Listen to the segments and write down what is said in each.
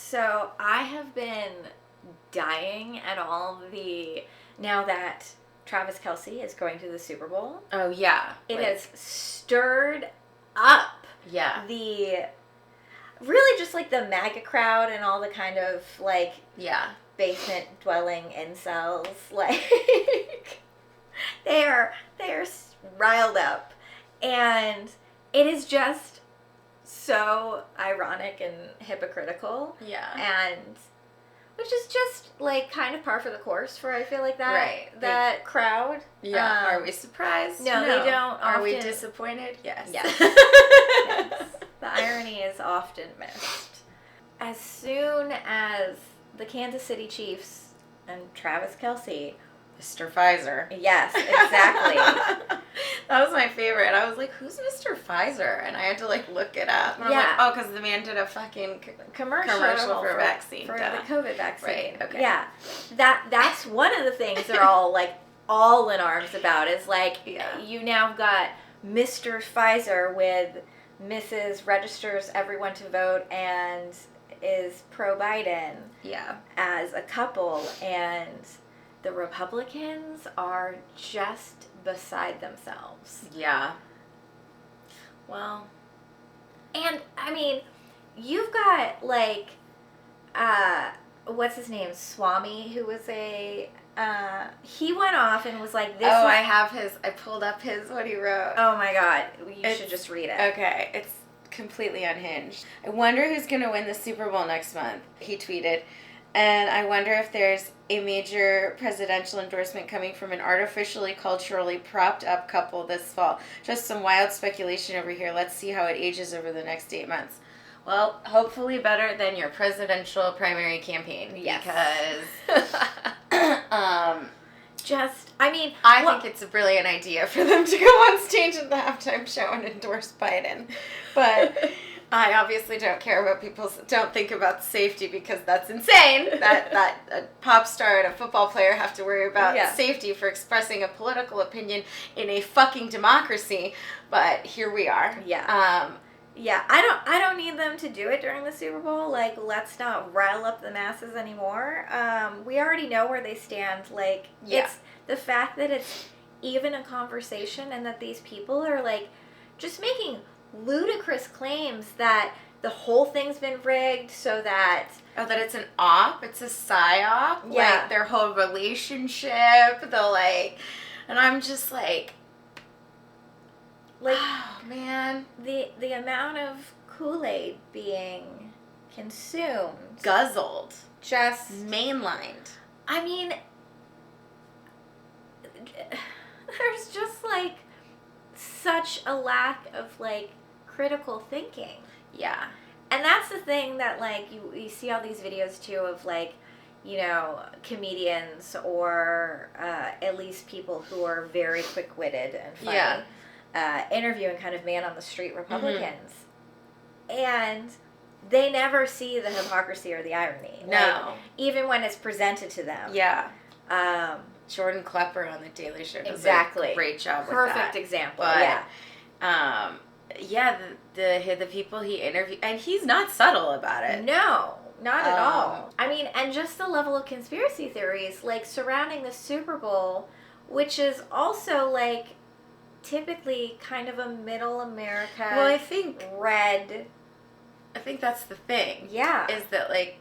So I have been dying at all now that Travis Kelce is going to the Super Bowl. Oh, yeah. It has stirred up really just like the MAGA crowd and all the kind of like basement dwelling incels. Like they are riled up, and it is just so ironic and hypocritical. Yeah. And which is just like kind of par for the course for I feel like that that crowd. Yeah. Are we surprised? No, they don't. Are we disappointed? Yes. Yes. The irony is often missed. As soon as the Kansas City Chiefs and Travis Kelce, Mr. Pfizer. Yes, exactly. That was my favorite. I was like, who's Mr. Pfizer? And I had to like look it up. And I'm like, oh, because the man did a fucking commercial for a vaccine. For the COVID vaccine. Right, okay. Yeah. That's one of the things they're all in arms about is like, you now got Mr. Pfizer with Mrs. registers everyone to vote and is pro-Biden as a couple, and the Republicans are just beside themselves. Yeah. Well. And, I mean, you've got, like, what's his name? Swami, who was he went off and was like, this I pulled up what he wrote. Oh my God. You should just read it. Okay. It's completely unhinged. I wonder who's going to win the Super Bowl next month, he tweeted. And I wonder if there's a major presidential endorsement coming from an artificially, culturally propped up couple this fall. Just some wild speculation over here. Let's see how it ages over the next 8 months. Well, hopefully better than your presidential primary campaign. Yes. Because, I think it's a brilliant idea for them to go on stage at the halftime show and endorse Biden. But I obviously don't think about safety, because that's insane that a pop star and a football player have to worry about safety for expressing a political opinion in a fucking democracy. But here we are. Yeah. I don't need them to do it during the Super Bowl. Like, let's not rile up the masses anymore. We already know where they stand. Like, it's the fact that it's even a conversation and that these people are, like, just making ludicrous claims that the whole thing's been rigged so that... Oh, that it's an op? It's a psyop? Yeah. Like, their whole relationship, and I'm just like... Like, oh, man. The amount of Kool-Aid being consumed. Guzzled. Just... mainlined. I mean, there's just, like, such a lack of, like, critical thinking. Yeah. And that's the thing that, like, you see all these videos, too, of, like, you know, comedians or at least people who are very quick-witted and funny. Interviewing kind of man-on-the-street Republicans. Mm-hmm. And they never see the hypocrisy or the irony. No. Like, even when it's presented to them. Yeah. Jordan Klepper on The Daily Show does a great job with that. Perfect example, but, the people he interviewed, and he's not subtle about it. No, not at all. I mean, and just the level of conspiracy theories, like, surrounding the Super Bowl, which is also, like, typically kind of a middle America. Well, I think that's the thing. Yeah. Is that, like,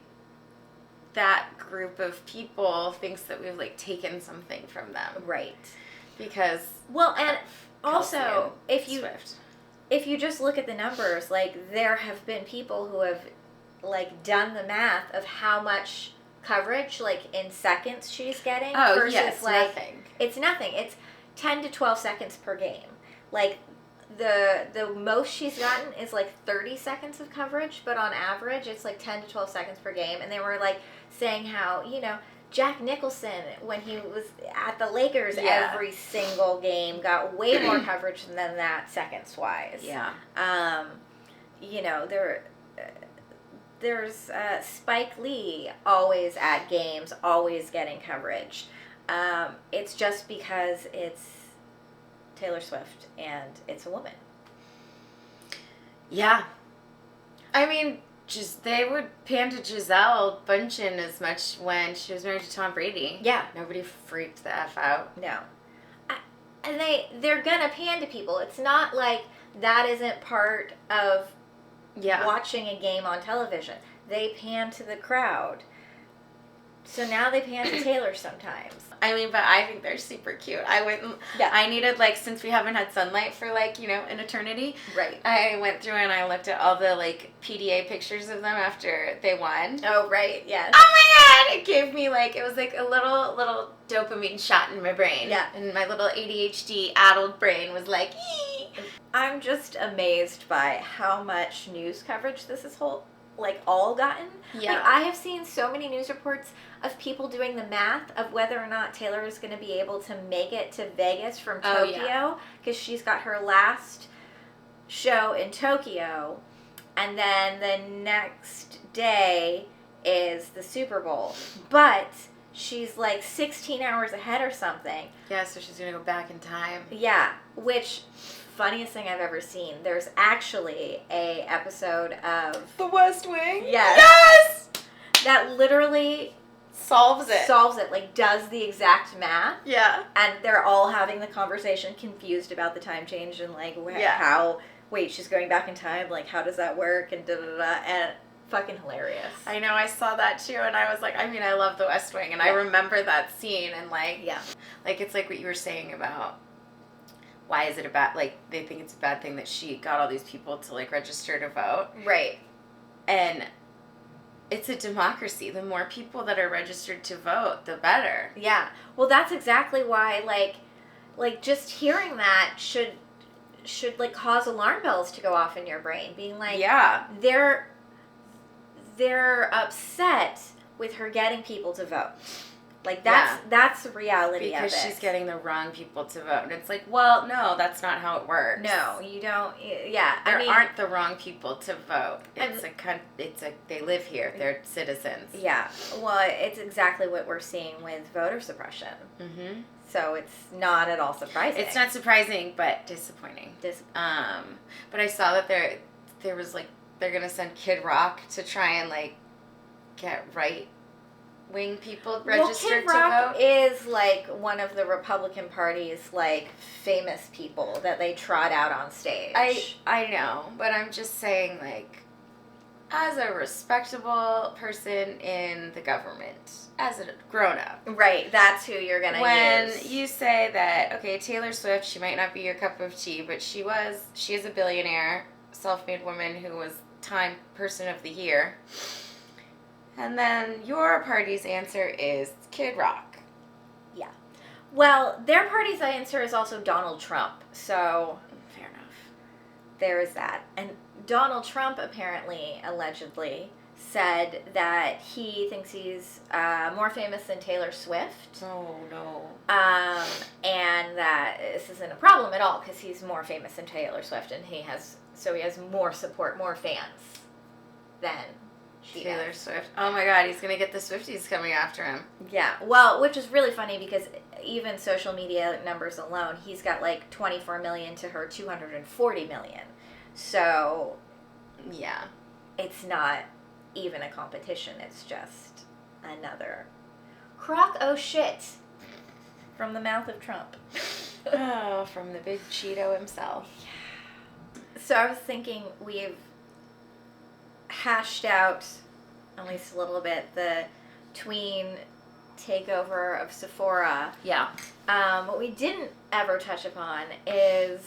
that group of people thinks that we've, like, taken something from them. Right. Because... Well, and also, if Swift. If you just look at the numbers, like, there have been people who have, like, done the math of how much coverage, like, in seconds she's getting. Oh, versus, yes, like, nothing. It's nothing. It's 10 to 12 seconds per game. Like, the most she's gotten is, like, 30 seconds of coverage, but on average, it's, like, 10 to 12 seconds per game. And they were, like, saying how, you know, Jack Nicholson, when he was at the Lakers, every single game got way more coverage than that seconds-wise. Yeah. You know, there's Spike Lee always at games, always getting coverage. It's just because it's Taylor Swift and it's a woman. Yeah. I mean, they would pan to Giselle Bundchen as much when she was married to Tom Brady. Yeah. Nobody freaked the F out. No. And they're gonna pan to people. It's not like that isn't part of watching a game on television. They pan to the crowd. So now they pan to Taylor sometimes. I mean, but I think they're super cute. I needed, like, since we haven't had sunlight for, like, you know, an eternity. Right. I went through and I looked at all the, like, PDA pictures of them after they won. Oh, right, yes. Oh my god! It gave me, like, it was like a little dopamine shot in my brain. Yeah. And my little ADHD-addled brain was like, ee! I'm just amazed by how much news coverage this is all gotten. Yeah. Like, I have seen so many news reports of people doing the math of whether or not Taylor is going to be able to make it to Vegas from Tokyo, because she's got her last show in Tokyo, and then the next day is the Super Bowl. But she's like 16 hours ahead or something. Yeah, so she's going to go back in time. Yeah, which... funniest thing I've ever seen. There's actually a episode of The West Wing? Yes! That literally solves it. Like, does the exact math. Yeah. And they're all having the conversation, confused about the time change and, like, she's going back in time, like, how does that work, and da-da-da-da, and fucking hilarious. I know, I saw that too, and I was like, I mean, I love The West Wing, and I remember that scene, and, like, like, it's like what you were saying about why is it they think it's a bad thing that she got all these people to, like, register to vote. Right. And it's a democracy. The more people that are registered to vote, the better. Yeah. Well, that's exactly why, like just hearing that should like cause alarm bells to go off in your brain, being like, yeah, they're upset with her getting people to vote. Like, that's the reality of it. Because she's getting the wrong people to vote. And it's like, well, no, that's not how it works. No, you don't. Yeah. There aren't the wrong people to vote. They live here. They're citizens. Yeah. Well, it's exactly what we're seeing with voter suppression. Mm-hmm. So it's not at all surprising. It's not surprising, but disappointing. But I saw that there was, like, they're going to send Kid Rock to try and, like, get right-wing people registered to vote. Kid Rock is, like, one of the Republican Party's, like, famous people that they trot out on stage. I know, but I'm just saying, like, as a respectable person in the government, as a grown-up. Right, that's who you're going to use. When you say that, okay, Taylor Swift, she might not be your cup of tea, but she is a billionaire, self-made woman who was Time Person of the Year. And then your party's answer is Kid Rock. Yeah. Well, their party's answer is also Donald Trump. So, fair enough. There is that. And Donald Trump apparently, allegedly, said that he thinks he's more famous than Taylor Swift. Oh, no. And that this isn't a problem at all because he's more famous than Taylor Swift, and he has more support, more fans than Taylor Swift. Oh my God, he's gonna get the Swifties coming after him. Yeah, well, which is really funny because even social media numbers alone, he's got like 24 million to her 240 million. So, yeah, it's not even a competition. It's just another crock o' shit from the mouth of Trump. Oh, from the big Cheeto himself. Yeah. So I was thinking we've hashed out, at least a little bit, the tween takeover of Sephora. Yeah. What we didn't ever touch upon is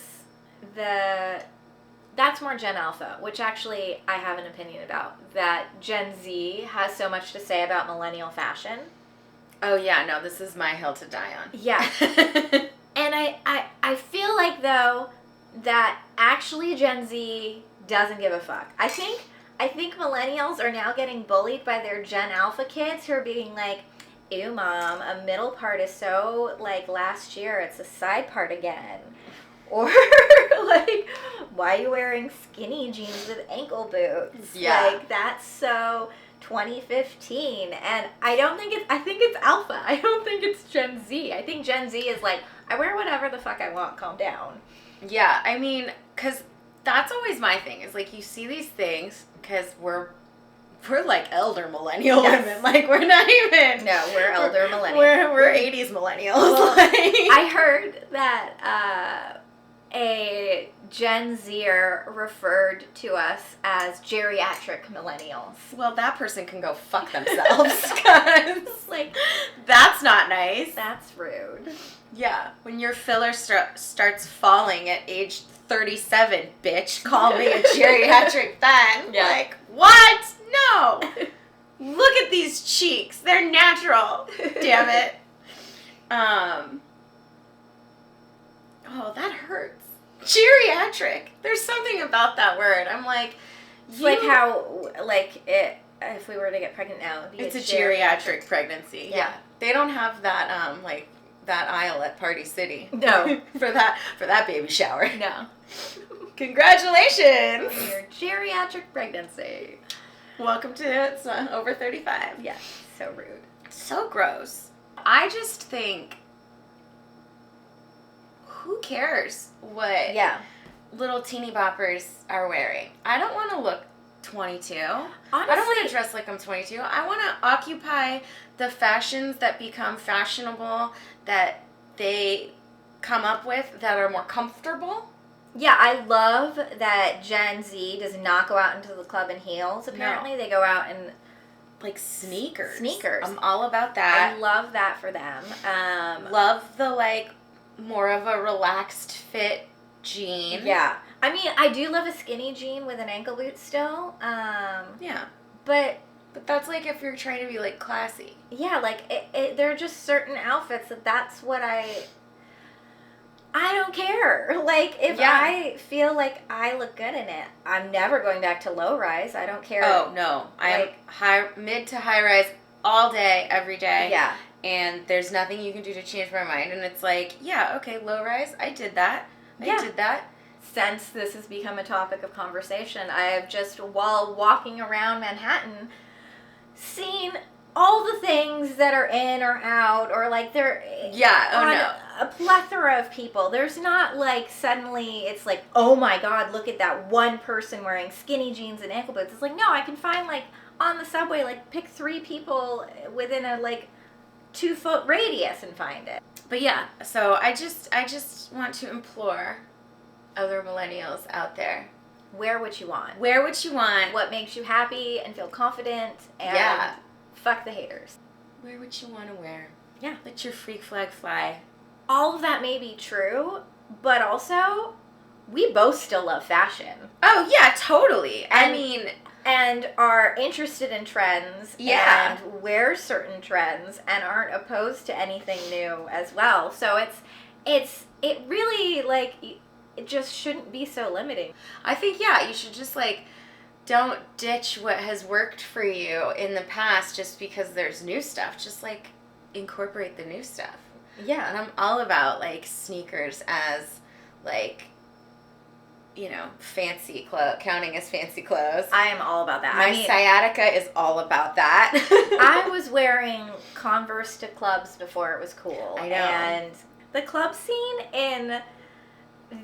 that's more Gen Alpha, which actually I have an opinion about. That Gen Z has so much to say about millennial fashion. Oh yeah, no, this is my hill to die on. Yeah. And I feel like, though, that actually Gen Z doesn't give a fuck. I think millennials are now getting bullied by their Gen Alpha kids who are being like, ew, Mom, a middle part is so, like, last year, it's a side part again. Or, like, why are you wearing skinny jeans with ankle boots? Yeah. Like, that's so 2015. And I think it's Alpha. I don't think it's Gen Z. I think Gen Z is like, I wear whatever the fuck I want, calm down. Yeah, I mean, because that's always my thing, is like, you see these things, because we're We're like elder millennial Yes. women. Like, we're not even. No, we're elder millennials. We're 80s millennials. Well, like. I heard that a Gen Zer referred to us as geriatric millennials. Well, that person can go fuck themselves. Because, Like, that's not nice. that's rude. Yeah. When your filler starts falling at age 37, bitch, call me a geriatric then. Yeah. Like, what? No. Look at these cheeks. They're natural. Damn it. Oh, that hurts. Geriatric. There's something about that word. I'm like, It's like how, like, if we were to get pregnant now, it'd be it's a geriatric pregnancy. Yeah. They don't have that, like, that aisle at Party City. No. for that baby shower. No. Congratulations. Your geriatric pregnancy. Welcome to over 35. Yeah, so rude. So gross. I just think, who cares what little teeny boppers are wearing? I don't want to look 22. Honestly, I don't want to dress like I'm 22. I want to occupy the fashions that become fashionable, that they come up with, that are more comfortable. yeah, I love that Gen Z does not go out into the club in heels. Apparently, they go out in like sneakers. Sneakers. I'm all about that. I love that for them. Love the like more of a relaxed fit jean. Yeah, I mean, I do love a skinny jean with an ankle boot still. Yeah. But that's like if you're trying to be like classy. yeah, like there are just certain outfits that's what I don't care. Like, if I feel like I look good in it, I'm never going back to low rise. I don't care. Oh, no. I'm mid to high rise all day, every day. Yeah. And there's nothing you can do to change my mind. And it's like, yeah, okay, low rise, I did that. I did that. Since this has become a topic of conversation, I have just, while walking around Manhattan, seen all the things that are in or out, or like they're a plethora of people. There's not like suddenly it's like, oh my god, look at that one person wearing skinny jeans and ankle boots. It's like, no, I can find like on the subway, like pick 3 people within a like 2-foot radius and find it. But yeah, so I just want to implore other millennials out there. Wear what you want. Wear what you want. What makes you happy and feel confident, and fuck the haters. Wear what you want to wear. Yeah. Let your freak flag fly. All of that may be true, but also, we both still love fashion. Oh, yeah, totally. And are interested in trends and wear certain trends and aren't opposed to anything new as well. So it really, like, it just shouldn't be so limiting. I think, you should just, like, don't ditch what has worked for you in the past just because there's new stuff. Just, like, incorporate the new stuff. Yeah. And I'm all about, like, sneakers as, like, you know, fancy clothes, counting as fancy clothes. I am all about that. My sciatica is all about that. I was wearing Converse to clubs before it was cool. I know. And the club scene in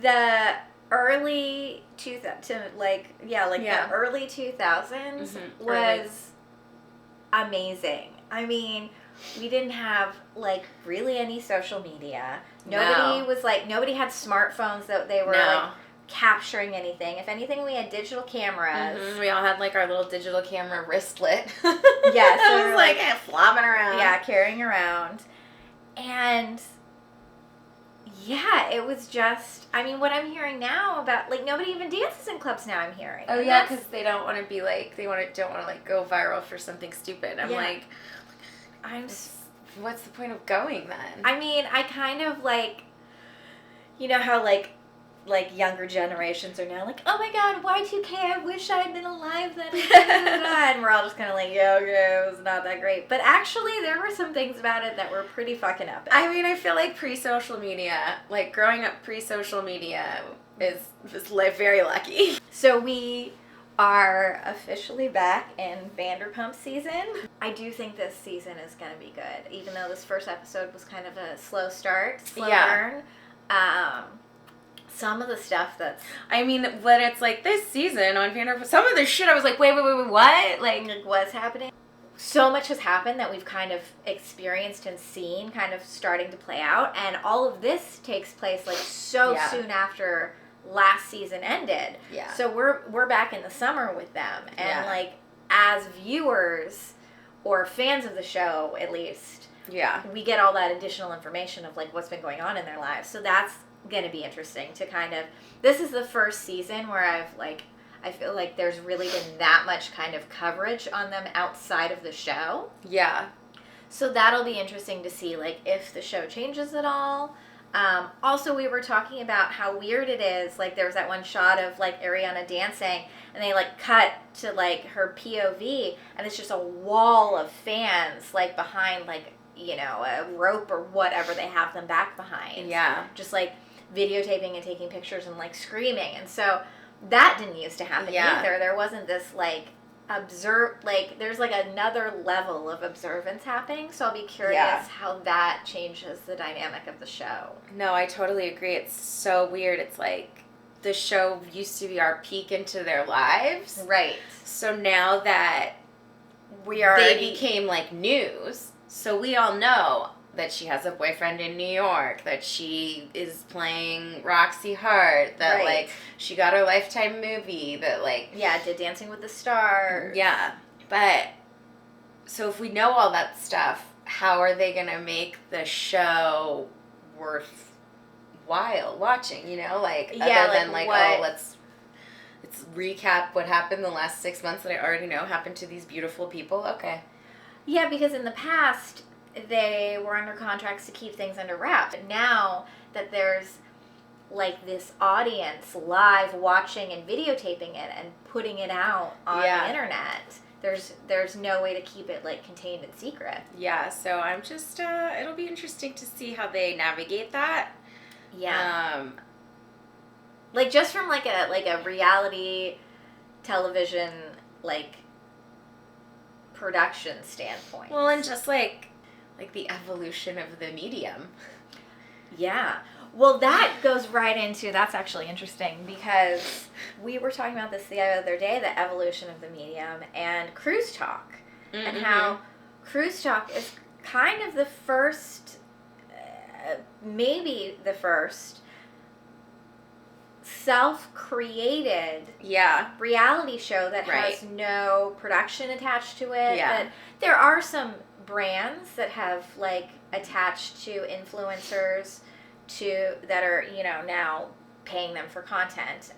the early the early 2000s was amazing. I mean, we didn't have like really any social media. Nobody had smartphones that they were like capturing anything. If anything, we had digital cameras. Mm-hmm. We all had like our little digital camera wristlet. Yeah, so it was like flopping around. Yeah, carrying around. And yeah, it was just, I mean, what I'm hearing now about, like, nobody even dances in clubs now, I'm hearing. Oh, yeah, because they don't want to be, like, don't want to, like, go viral for something stupid. I'm like, what's the point of going then? I mean, I kind of, like, you know how, like younger generations are now like, oh my god, Y2K, I wish I had been alive then. And we're all just kind of like, yeah, okay, it was not that great. But actually, there were some things about it that were pretty fucking epic. I mean, I feel like pre-social media, like growing up pre-social media is very lucky. So we are officially back in Vanderpump season. I do think this season is going to be good, even though this first episode was kind of a slow start, slow burn. some of the stuff that's... I mean, when it's like this season on Vanderpump, some of the shit I was like, wait, what? Like, what's happening? So much has happened that we've kind of experienced and seen kind of starting to play out. And all of this takes place like so soon after last season ended. Yeah. So we're back in the summer with them. And like, as viewers or fans of the show, at least, we get all that additional information of like what's been going on in their lives. So that's going to be interesting to kind of... This is the first season where I feel like there's really been that much kind of coverage on them outside of the show. Yeah. So that'll be interesting to see, like, if the show changes at all. Also, we were talking about how weird it is. Like, there was that one shot of, like, Ariana dancing, and they, like, cut to, like, her POV, and it's just a wall of fans, like, behind, like, you know, a rope or whatever they have them back behind. Yeah. Just, like, videotaping and taking pictures and, like, screaming. And so... that didn't used to happen either. There wasn't this, like, there's, like, another level of observance happening. So I'll be curious how that changes the dynamic of the show. No, I totally agree. It's so weird. It's like the show used to be our peek into their lives. Right. So now that they became, like, news, so we all know that she has a boyfriend in New York, that she is playing Roxy Hart, that, like, she got her Lifetime movie, that, like... Yeah, did Dancing with the Stars. Yeah. But, so if we know all that stuff, how are they going to make the show worthwhile watching, you know? Like, other than, like, let's recap what happened the last 6 months that I already know happened to these beautiful people. Okay. Yeah, because in the past... they were under contracts to keep things under wraps. But now that there's, like, this audience live watching and videotaping it and putting it out on the internet, there's no way to keep it, like, contained and secret. Yeah, so I'm just, it'll be interesting to see how they navigate that. Yeah. Like, just from, like a reality television, like, production standpoint. Well, and just, like the evolution of the medium. Yeah. Well, that goes right into, that's actually interesting because we were talking about this the other day, the evolution of the medium and Cruise Talk. And how Cruise Talk is kind of the first, maybe the first self-created reality show that has no production attached to it. That there are some brands that have, like, attached to influencers that are, you know, now paying them for content.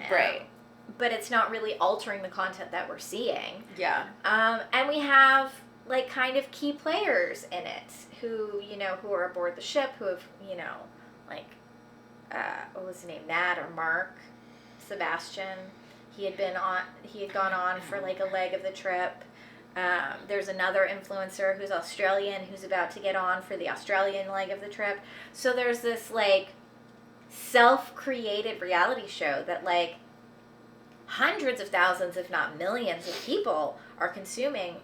But it's not really altering the content that we're seeing. Yeah. And we have, like, kind of key players in it who, you know, who are aboard the ship, who have, you know, like, what was his name, Nat or Mark Sebastian. He had gone on for, like, a leg of the trip. There's another influencer who's Australian who's about to get on for the Australian leg of the trip. So there's this, like, self-created reality show that, like, hundreds of thousands, if not millions of people are consuming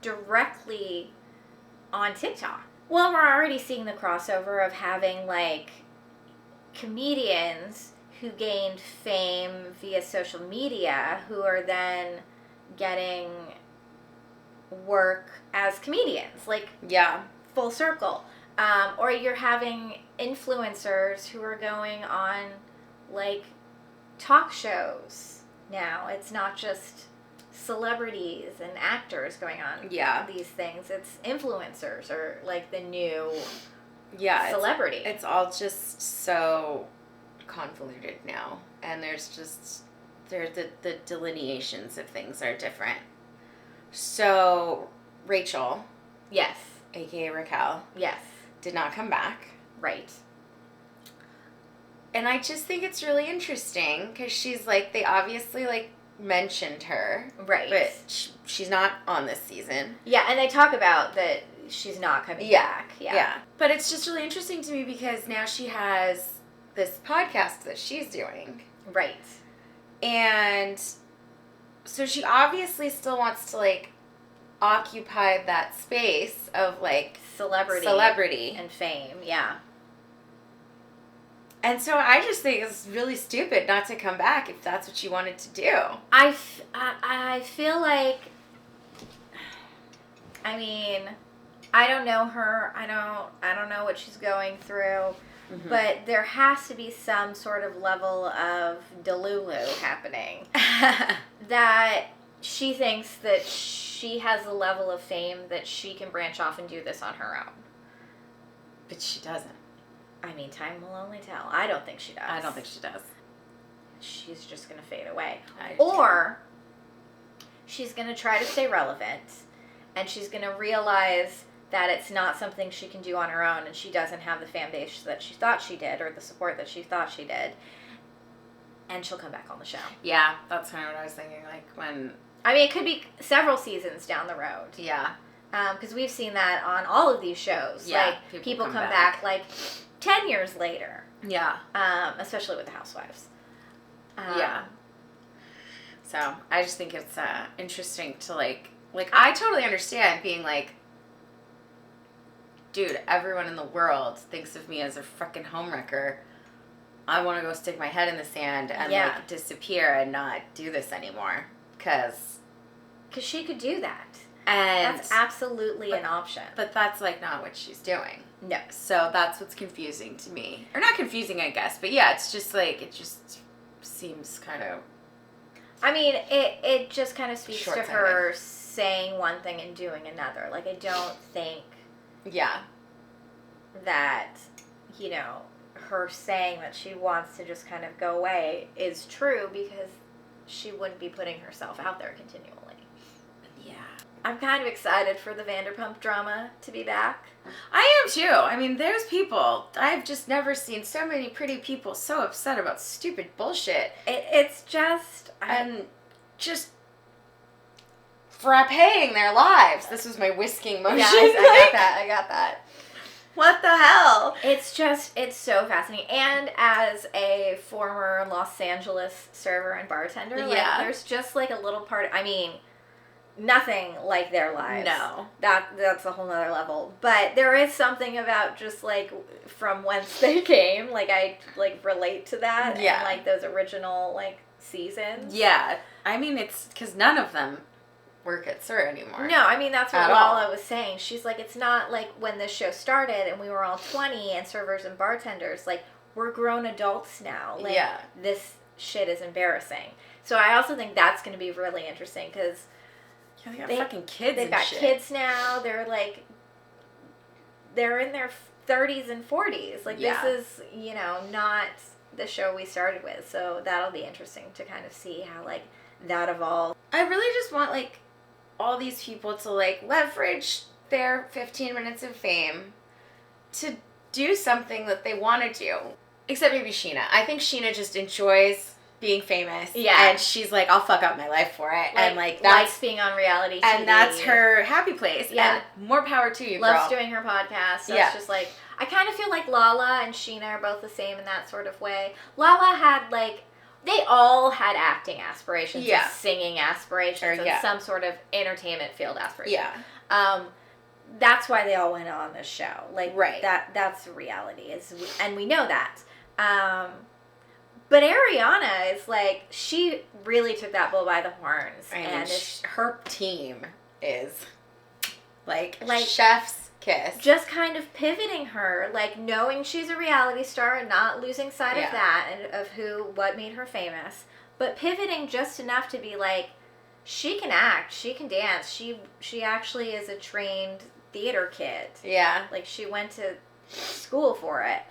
directly on TikTok. Well, we're already seeing the crossover of having, like, comedians who gained fame via social media who are then getting work as comedians, like, full circle. Or you're having influencers who are going on, like, talk shows now. It's not just celebrities and actors going on these things. It's influencers or, like, the new celebrity. It's all just so convoluted now. And there's the delineations of things are different. So, Rachel. Yes. A.K.A. Raquel. Yes. Did not come back. Right. And I just think it's really interesting because she's, like, they obviously, like, mentioned her. Right. But she's not on this season. Yeah, and they talk about that she's not coming back. Yeah. But it's just really interesting to me because now she has this podcast that she's doing. Right. And so she obviously still wants to, like, occupy that space of, like, celebrity and fame. Yeah. And so I just think it's really stupid not to come back if that's what you wanted to do. I feel like, I mean, I don't know her. I don't know what she's going through. Mm-hmm. But there has to be some sort of level of delulu happening. That she thinks that she has a level of fame that she can branch off and do this on her own. But she doesn't. I mean, time will only tell. I don't think she does. I don't think she does. She's just going to fade away. Or she's going to try to stay relevant, and she's going to realize that it's not something she can do on her own, and she doesn't have the fan base that she thought she did, or the support that she thought she did, and she'll come back on the show. Yeah, that's kind of what I was thinking, like when... I mean, it could be several seasons down the road. Yeah. Because we've seen that on all of these shows. Yeah, like, people come back, like, 10 years later. Yeah. Especially with the Housewives. Yeah. So, I just think it's interesting to, like, I totally understand being like, dude, everyone in the world thinks of me as a frickin' homewrecker. I want to go stick my head in the sand and, like, disappear and not do this anymore. Because she could do that. And that's absolutely an option. But that's, like, not what she's doing. No. So that's what's confusing to me. Or not confusing, I guess. But, yeah, it's just, like, it just seems kind of... I mean, it just kind of speaks to her saying one thing and doing another. Like, I don't think... Yeah. That, you know, her saying that she wants to just kind of go away is true, because she wouldn't be putting herself out there continually. Yeah. I'm kind of excited for the Vanderpump drama to be back. I am too. I mean, there's people. I've just never seen so many pretty people so upset about stupid bullshit. It's just... And just frapping their lives. This was my whisking motion. Yeah, I got that. What the hell? It's so fascinating. And as a former Los Angeles server and bartender, there's just like a little part, I mean, nothing like their lives. No. That's a whole nother level. But there is something about just like from whence they came, like I like relate to that. Yeah. And like those original like seasons. Yeah. I mean, it's because none of them work at SUR anymore. No, I mean, that's what Lala was saying. She's like, it's not like when this show started and we were all 20 and servers and bartenders. Like, we're grown adults now. Like, this shit is embarrassing. So I also think that's going to be really interesting because... Yeah, they got fucking kids They've got kids now. They're like... They're in their 30s and 40s. Like, this is, you know, not the show we started with. So that'll be interesting to kind of see how, like, that evolves. I really just want, like... all these people to, like, leverage their 15 minutes of fame to do something that they want to do. Except maybe Sheena. I think Sheena just enjoys being famous. Yeah. And she's like, I'll fuck up my life for it. And, like, that's... likes being on reality TV. And that's her happy place. Yeah. And more power to you, Loves girl. doing her podcast. So it's just, like... I kind of feel like Lala and Sheena are both the same in that sort of way. Lala had, like... They all had acting aspirations, and singing aspirations, and some sort of entertainment field aspirations. Yeah. That's why they all went on this show. Like, that's the reality, and we know that. But Ariana is like, she really took that bull by the horns. And her team is like chef's kiss. Just kind of pivoting her, like knowing she's a reality star and not losing sight of that and of what made her famous, but pivoting just enough to be like, she can act, she can dance, she actually is a trained theater kid. Yeah. Like, she went to school for it.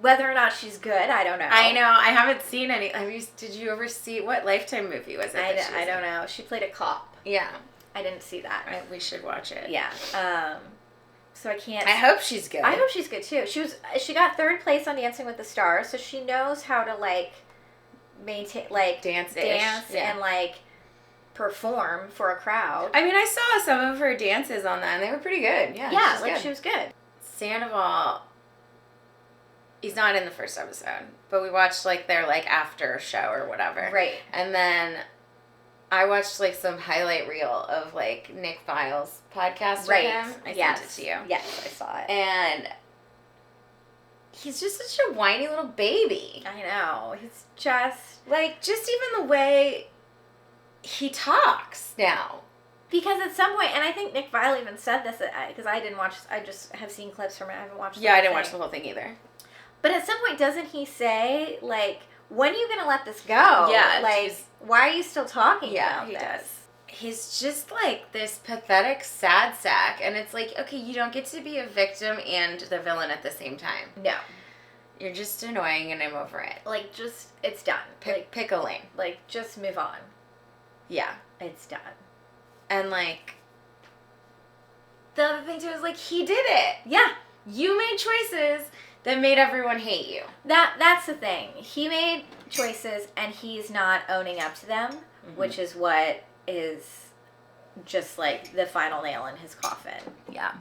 Whether or not she's good, I don't know. I know. I haven't seen any. Did you ever see, what Lifetime movie was it? I don't know. She played a cop. Yeah. I didn't see that. We should watch it. Yeah. So I can't... I hope she's good. I hope she's good, too. She got 3rd place on Dancing with the Stars, so she knows how to, like, maintain, like... Dance and, like, perform for a crowd. I mean, I saw some of her dances on that, and they were pretty good. Yeah, she was good. Sandoval... He's not in the first episode, but we watched, like, their, like, after show or whatever. Right. And then I watched, like, some highlight reel of, like, Nick Viles' podcast with him. I sent it to you. Yes, I saw it. And He's just such a whiny little baby. I know. He's just... Like, just even the way he talks now. Because at some point, and I think Nick Viall even said this, because I didn't watch, I just have seen clips from it, I haven't watched the Yeah, I whole didn't thing. watch the whole thing either. But at some point, doesn't he say, like, when are you going to let this go? Yeah. Like, why are you still talking Yeah, about he this? does. He's just, like, this pathetic sad sack, and it's like, okay, you don't get to be a victim and the villain at the same time. No. You're just annoying, and I'm over it. Like, just, it's done. Pick a lane. Like, just move on. Yeah. It's done. And, like, the other thing, too, is, like, he did it. Yeah. You made choices that made everyone hate you. That's the thing. He made choices, and he's not owning up to them, which is what is just, like, the final nail in his coffin. Yeah.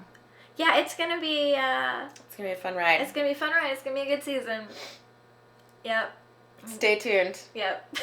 Yeah, it's going to be... It's going to be a fun ride. It's going to be a fun ride. It's going to be a good season. Yep. Stay tuned. Yep.